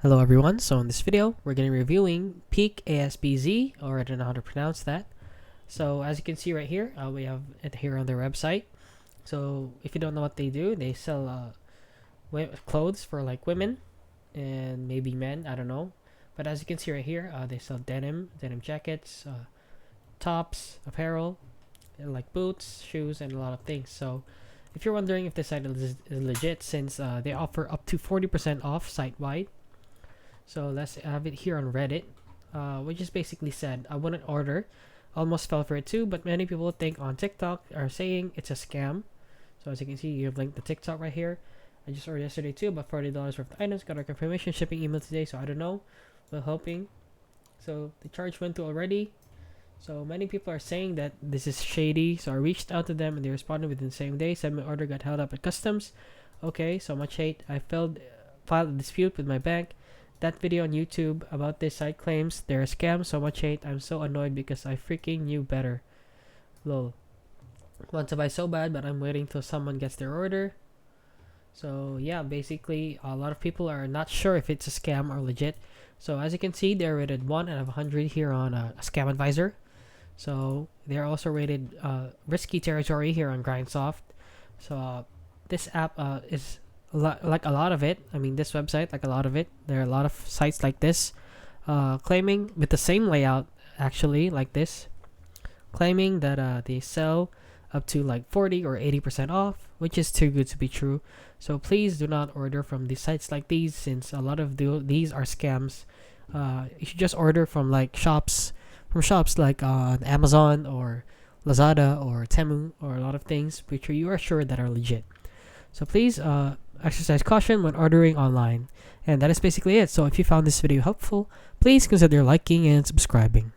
Hello everyone, so in this video we're going to be reviewing Peak ASBZ, or I don't know how to pronounce that. So as you can see right here, we have it here on their website. So if you don't know what they do, they sell clothes for like women and maybe men, I don't know. But as you can see right here, they sell denim jackets, tops, apparel, and like boots, shoes, and a lot of things. So if you're wondering if this site is legit, since they offer up to 40% off site-wide. So let's have it here on Reddit, which is basically said, I wouldn't order, almost fell for it too, but many people think on TikTok are saying it's a scam. So as you can see, you have linked the TikTok right here. I just ordered yesterday too, about $40 worth of items, got our confirmation shipping email today, so I don't know, we're hoping. So the charge went to already. So many people are saying that this is shady, so I reached out to them and they responded within the same day, said my order got held up at customs. Okay, so much hate. I filed a dispute with my bank. That video on YouTube about this site claims they're a scam, so much hate. I'm so annoyed because I freaking knew better. Lol. Want to buy so bad, but I'm waiting till someone gets their order. So yeah, basically a lot of people are not sure if it's a scam or legit. So as you can see, they're rated 1 out of 100 here on a Scam Advisor. So they're also rated risky territory here on Grindsoft. So this app is like a lot of it. I mean, this website, like a lot of it, there are a lot of sites like this, claiming with the same layout, actually, like this, claiming that they sell up to like 40 or 80% off, which is too good to be true. So please do not order from these sites like these, since a lot of these are scams. You should just order from like shops like on Amazon or Lazada or Temu, or a lot of things which you are sure that are legit. So please exercise caution when ordering online. And that is basically it. So if you found this video helpful, please consider liking and subscribing.